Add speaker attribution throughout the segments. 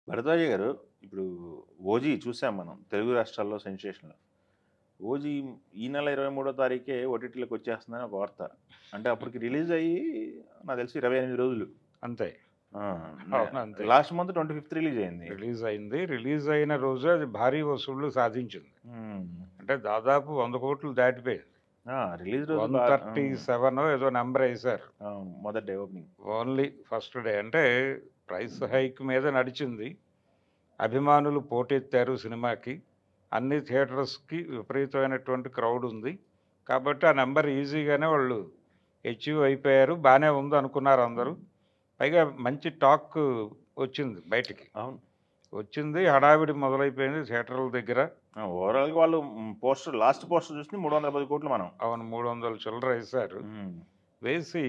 Speaker 1: భరద్వాజ గారు, ఇప్పుడు 'ఓజీ' చూసాం మనం తెలుగు రాష్ట్రాల్లో సెన్సేషన్‌లో. 'ఓజీ' ఈ నెల 23వ తారీఖే ఓటీటీలోకి వచ్చేస్తుందని ఒక వార్త. అంటే అప్పటికి రిలీజ్ అయ్యి నాకు తెలిసి 28 రోజులు.
Speaker 2: అంతే.
Speaker 1: ఆ!
Speaker 2: అవును. అంతే.
Speaker 1: లాస్ట్ మంత్ 25థ్ రిలీజ్ అయింది.
Speaker 2: రిలీజ్ అయింది. రిలీజ్ అయిన రోజే అది భారీ వసూళ్లు సాధించింది.
Speaker 1: హ్మ్.
Speaker 2: అంటే దాదాపు 100,00,00,000 దాటిపోయింది.
Speaker 1: రిలీజ్ రోజు
Speaker 2: 137 ఏదో నంబర్ ఏసారు.
Speaker 1: అవును. మొదటి day opening.
Speaker 2: Only first day. అంటే ప్రైస్ హైక్ మీద నడిచింది. అభిమానులు పోటెత్తారు సినిమాకి. అన్ని థియేటర్స్‌కి విపరీతమైనటువంటి క్రౌడ్ ఉంది. కాబట్టి ఆ నంబర్ ఈజీగానే వాళ్ళు అచీవ్ అయిపోయారు. బానే ఉందనుకున్నారు అందరూ. పైగా మంచి టాక్ వచ్చింది బయటికి.
Speaker 1: అవును.
Speaker 2: వచ్చింది. హడావిడి మొదలైపోయింది థియేటర్ల దగ్గర.
Speaker 1: ఓవరాల్‌గా వాళ్ళు లాస్ట్ పోస్టర్ చూస్తే 310,00,00,000 మనం.
Speaker 2: అవును. 300 చిల్లరేశారు.
Speaker 1: హ్మ్.
Speaker 2: వేసి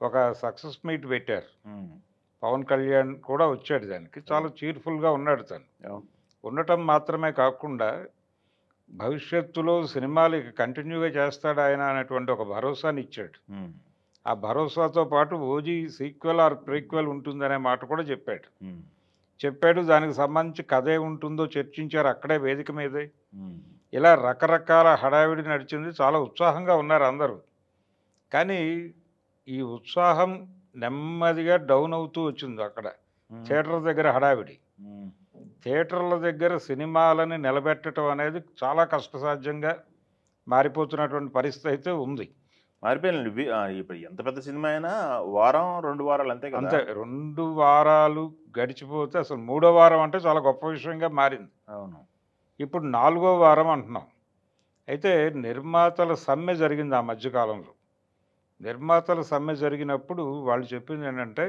Speaker 2: ఒక సక్సెస్ మీట్ పెట్టారు.
Speaker 1: హ్మ్.
Speaker 2: పవన్ కళ్యాణ్ కూడా వచ్చాడు దానికి. చాలా చీర్‌ఫుల్‌గా ఉన్నాడు తను.
Speaker 1: అవును.
Speaker 2: ఉండటం మాత్రమే కాకుండా భవిష్యత్తులో సినిమాలు ఇక కంటిన్యూగా చేస్తాడాయన అనేటువంటి ఒక భరోసానిచ్చాడు.
Speaker 1: హ్మ్.
Speaker 2: ఆ భరోసాతో పాటు 'ఓజీ' సీక్వెల్ ఆర్ ప్రీక్వెల్ ఉంటుందనే మాట కూడా చెప్పాడు.
Speaker 1: హ్మ్.
Speaker 2: చెప్పాడు. దానికి సంబంధించి కథ ఏముంటుందో చర్చించారు అక్కడే వేదిక మీదే.
Speaker 1: హ్మ్.
Speaker 2: ఇలా రకరకాల హడావిడి నడిచింది. చాలా ఉత్సాహంగా ఉన్నారు అందరూ. కానీ ఈ ఉత్సాహం నెమ్మదిగా డౌన్ అవుతూ వచ్చింది అక్కడ.
Speaker 1: హ్మ్.
Speaker 2: థియేటర్ల దగ్గర హడావిడి.
Speaker 1: హ్మ్.
Speaker 2: థియేటర్ల దగ్గర సినిమాలని నిలబెట్టడం అనేది చాలా కష్టసాధ్యంగా మారిపోతున్నటువంటి పరిస్థితి అయితే ఉంది.
Speaker 1: మారిపోయానండి. ఇప్పుడు ఎంత పెద్ద సినిమా అయినా వారం, 2 వారాలు అంతే కదా!
Speaker 2: అంతే 2 వారాలు గడిచిపోతే అసలు మూడో వారం అంటే చాలా గొప్ప విషయంగా మారింది.
Speaker 1: అవును.
Speaker 2: ఇప్పుడు నాలుగో వారం అంటున్నాం. అయితే నిర్మాతల సమ్మె జరిగింది ఆ మధ్య కాలంలో. నిర్మాతల సమ్మె జరిగినప్పుడు వాళ్ళు చెప్పిందేంటంటే,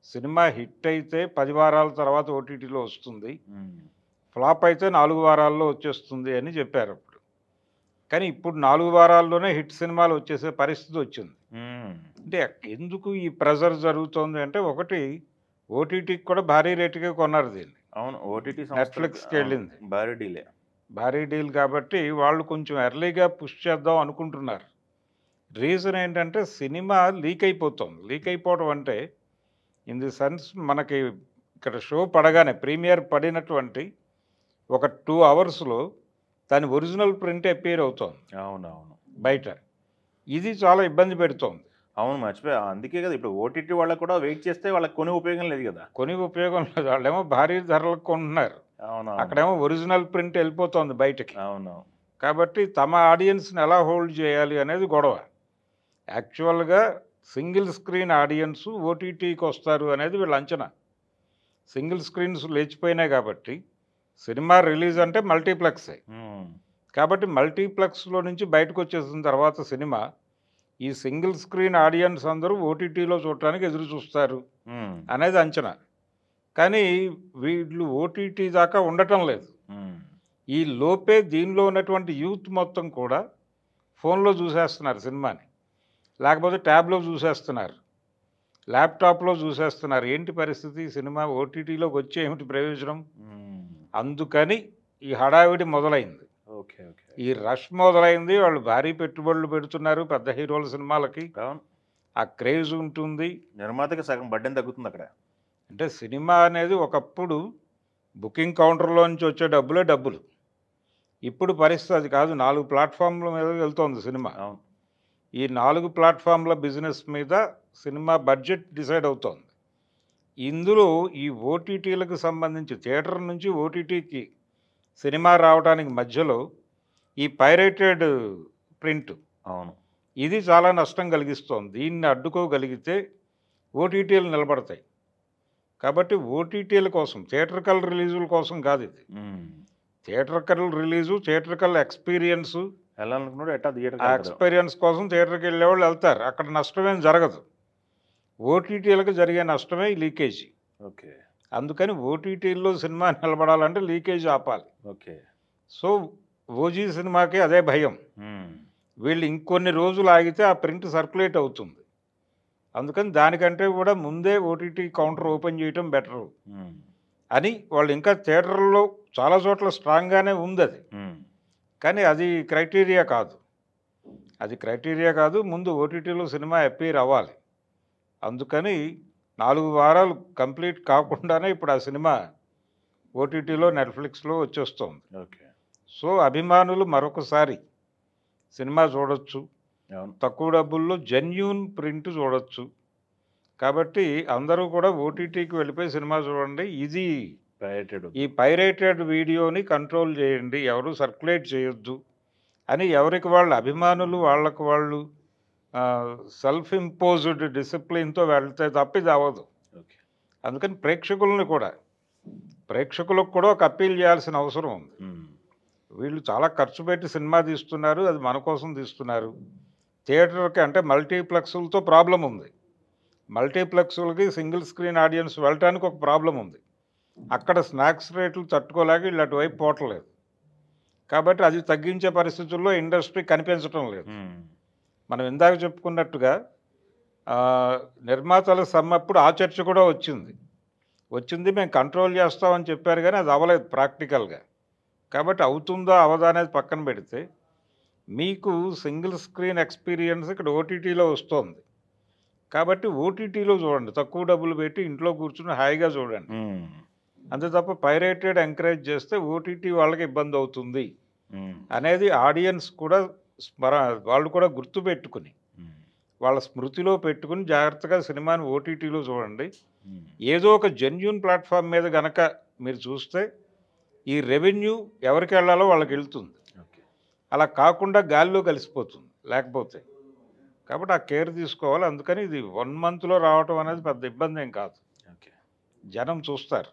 Speaker 2: సినిమా హిట్ అయితే 10 వారాల తర్వాత ఓటీటీలో వస్తుంది.
Speaker 1: హ్మ్.
Speaker 2: ఫ్లాప్ అయితే 4 వారాల్లో వచ్చేస్తుంది అని చెప్పారప్పుడు. కానీ ఇప్పుడు 4 వారాల్లోనే హిట్ సినిమాలు వచ్చేసే పరిస్థితి వచ్చింది.
Speaker 1: హ్మ్.
Speaker 2: అంటే ఎందుకు ఈ ప్రెషర్ జరుగుతోంది అంటే, ఒకటి ఓటీటీకి కూడా భారీ రేటుకే కొన్నారు దీన్ని.
Speaker 1: అవును. ఓటీటీ సంస్థలకి అవును.
Speaker 2: నెట్‌ఫ్లిక్స్‌కెళ్ళింది.
Speaker 1: భారీ డీలే.
Speaker 2: భారీ డీల్ కాబట్టి వాళ్ళు కొంచెం ఎర్లీగా పుష్ చేద్దాం అనుకుంటున్నారు. రీజన్ ఏంటంటే సినిమా లీక్ అయిపోతోంది. లీక్ అయిపోవడం అంటే ఇన్ ది సెన్స్ మనకి ఇక్కడ షో పడగానే ప్రీమియర్ పడినటువంటి ఒక 2 అవర్స్‌లో దాని ఒరిజినల్ ప్రింట్ అపియర్ అవుతోంది
Speaker 1: అవునవును.
Speaker 2: బయట. ఇది చాలా ఇబ్బంది పెడుతోంది.
Speaker 1: అవును. మర్చిపోయా. అందుకే కదా! ఇప్పుడు ఓటీటీ వాళ్ళకి కూడా వెయిట్ చేస్తే వాళ్ళకి కొనే ఉపయోగం లేదు గదా!
Speaker 2: కొని ఉపయోగం లేదు. వాళ్ళేమో భారీ ధరలకు కొంటున్నారు.
Speaker 1: అవునవును.
Speaker 2: అక్కడేమో ఒరిజినల్ ప్రింట్ ఎళ్ళిపోతోంది బయటకి.
Speaker 1: అవును.
Speaker 2: కాబట్టి తమ ఆడియన్స్‌ని ఎలా హోల్డ్ చేయాలి అనేది గొడవ. యాక్చువల్‌గా సింగిల్ స్క్రీన్ ఆడియన్స్ ఓటీటీకొస్తారు అనేది వీళ్ళ అంచనా. సింగిల్ స్క్రీన్స్ లేచిపోయినాయి కాబట్టి, సినిమా రిలీజ్ అంటే మల్టీప్లెక్సే.
Speaker 1: హ్మ్.
Speaker 2: కాబట్టి మల్టీప్లెక్స్‌లో నుంచి బయటకొచ్చేసిన తర్వాత సినిమా, ఈ సింగిల్ స్క్రీన్ ఆడియన్స్ అందరూ ఓటీటీలో చూడటానికి ఎదురు చూస్తారు
Speaker 1: హ్మ్.
Speaker 2: అనేది అంచనా. కానీ వీళ్ళు ఓటీటీ దాకా ఉండటం లేదు.
Speaker 1: హ్మ్.
Speaker 2: ఈ లోపే దీనిలో ఉన్నటువంటి యూత్ మొత్తం కూడా ఫోన్‌లో చూసేస్తున్నారు సినిమాని. లేకపోతే ట్యాబ్‌లో చూసేస్తున్నారు. ల్యాప్‌టాప్‌లో చూసేస్తున్నారు. ఏంటి పరిస్థితి? సినిమా ఓటీటీలోకి వచ్చి ఏమిటి ప్రయోజనం?
Speaker 1: హ్మ్.
Speaker 2: అందుకని ఈ హడావిడి మొదలైంది.
Speaker 1: ఓకే. ఓకే.
Speaker 2: ఈ రష్ మొదలైంది. వాళ్ళు భారీ పెట్టుబడులు పెడుతున్నారు పెద్ద హీరోల సినిమాలకి.
Speaker 1: అవును.
Speaker 2: ఆ క్రేజ్ ఉంటుంది.
Speaker 1: నిర్మాతకి సగం బర్డెన్ తగ్గుతుందక్కడ.
Speaker 2: అంటే సినిమా అనేది ఒకప్పుడు బుకింగ్ కౌంటర్‌లో నుంచి వచ్చే డబ్బులే డబ్బులు. ఇప్పుడు పరిస్థితి అది కాదు. 4 ప్లాట్‌ఫార్మ్‌ల మీద వెళ్తోంది సినిమా.
Speaker 1: అవును.
Speaker 2: ఈ 4 ప్లాట్‌ఫార్మ్‌ల బిజినెస్ మీద సినిమా బడ్జెట్ డిసైడ్ అవుతోంది. ఇందులో ఈ ఓటీటీలకు సంబంధించి థియేటర్ నుంచి ఓటీటీకి సినిమా రావడానికి మధ్యలో ఈ పైరేటెడ్ ప్రింట్
Speaker 1: అవును.
Speaker 2: ఇది చాలా నష్టం కలిగిస్తోంది. దీన్ని అడ్డుకోగలిగితే ఓటీటీలు నిలబడతాయి. కాబట్టి ఓటీటీల కోసం థియేట్రికల్ రిలీజుల కోసం కాదు ఇది.
Speaker 1: హ్మ్.
Speaker 2: థియేట్రికల్ రిలీజు, థియేట్రికల్ ఎక్స్‌పీరియన్సు,
Speaker 1: ఎళ్ళాలనుకున్నోడు ఎట్టా
Speaker 2: ఆ
Speaker 1: థియేటర్‌కెళ్తాడు.
Speaker 2: ఎక్స్‌పీరియన్స్ కోసం థియేటర్‌కెళ్ళేవాళ్ళు ఎళ్తారు. అక్కడ నష్టమేం జరగదు. ఓటీటీలకు జరిగే నష్టమే ఈ లీకేజీ.
Speaker 1: ఓకే.
Speaker 2: అందుకని ఓటీటీల్లో సినిమా నిలబడాలంటే లీకేజ్ ఆపాలి.
Speaker 1: ఓకే.
Speaker 2: సో, 'ఓజీ' సినిమాకి అదే భయం.
Speaker 1: హ్మ్.
Speaker 2: వీళ్ళు ఇంకొన్ని రోజులు ఆగితే ఆ ప్రింట్ సర్క్యులేట్ అవుతుంది. అందుకని దానికంటే కూడా ముందే ఓటీటీ కౌంటర్ ఓపెన్ చేయటం బెటరు
Speaker 1: హ్మ్.
Speaker 2: అని వాళ్ళు ఇంకా థియేటర్‌లో చాలా చోట్ల స్ట్రాంగ్‌గానే ఉందది.
Speaker 1: హ్మ్.
Speaker 2: కానీ అది క్రైటీరియా కాదు. అది క్రైటీరియా కాదు. ముందు ఓటీటీలో సినిమా అపియర్ అవ్వాలి. అందుకని 4 వారాలు కంప్లీట్ కాకుండానే ఇప్పుడు ఆ సినిమా ఓటీటీలో నెట్ఫ్లిక్స్లో వచ్చేస్తుంది.
Speaker 1: ఓకే.
Speaker 2: సో అభిమానులు మరొకసారి సినిమా చూడొచ్చు,
Speaker 1: అవును.
Speaker 2: తక్కువ డబ్బుల్లో జెన్యూన్ ప్రింట్ చూడొచ్చు. కాబట్టి అందరూ కూడా ఓటీటీకి వెళ్ళిపోయి సినిమా చూడండి. ఇది
Speaker 1: పైరేటెడ్
Speaker 2: ఈ పైరేటెడ్ వీడియోని కంట్రోల్ చేయండి, ఎవరు సర్క్యులేట్ చేయొద్దు అని ఎవరికి వాళ్ళు అభిమానులు వాళ్ళకు వాళ్ళు సెల్ఫ్ ఇంపోజ్డ్ డిసిప్లిన్తో వెళ్తే తప్ప ఇది అవ్వదు.
Speaker 1: ఓకే.
Speaker 2: అందుకని ప్రేక్షకులకు కూడా ఒక అప్పీల్ చేయాల్సిన అవసరం ఉంది. వీళ్ళు చాలా ఖర్చు పెట్టి సినిమా తీస్తున్నారు, అది మన కోసం తీస్తున్నారు. థియేటర్కి అంటే మల్టీప్లెక్స్లతో ప్రాబ్లం ఉంది. మల్టీప్లెక్స్లకి సింగిల్ స్క్రీన్ ఆడియన్స్ వెళ్ళటానికి ఒక ప్రాబ్లం ఉంది. అక్కడ స్నాక్స్ రేట్లు తట్టుకోలేక వీళ్ళు అటువైపు పోవట్లేదు. కాబట్టి అది తగ్గించే పరిస్థితుల్లో ఇండస్ట్రీ కనిపించడం లేదు. మనం ఇందాక చెప్పుకున్నట్టుగా నిర్మాతల సమ్మప్పుడు ఆ చర్చ కూడా వచ్చింది మేము కంట్రోల్ చేస్తామని చెప్పారు, కానీ అది అవ్వలేదు ప్రాక్టికల్గా. కాబట్టి అవుతుందా అవదా అనేది పక్కన పెడితే మీకు సింగిల్ స్క్రీన్ ఎక్స్పీరియన్స్ ఇక్కడ ఓటీటీలో వస్తుంది. కాబట్టి ఓటీటీలో చూడండి, తక్కువ డబ్బులు పెట్టి ఇంట్లో కూర్చుని హాయిగా చూడండి. అంతే తప్ప పైరేటెడ్ ఎంకరేజ్ చేస్తే ఓటీటీ వాళ్ళకి ఇబ్బంది అవుతుంది అనేది ఆడియన్స్ కూడా వాళ్ళు కూడా గుర్తుపెట్టుకుని వాళ్ళ స్మృతిలో పెట్టుకుని జాగ్రత్తగా సినిమాని ఓటీటీలో చూడండి. ఏదో ఒక జెన్యూన్ ప్లాట్ఫామ్ మీద గనక మీరు చూస్తే ఈ రెవెన్యూ ఎవరికి వెళ్ళాలో వాళ్ళకి వెళ్తుంది. అలా కాకుండా గాలిలో కలిసిపోతుంది లేకపోతే. కాబట్టి ఆ కేర్ తీసుకోవాలి. అందుకని ఇది 1 monthలో రావటం అనేది పెద్ద ఇబ్బంది ఏం కాదు, జనం చూస్తారు.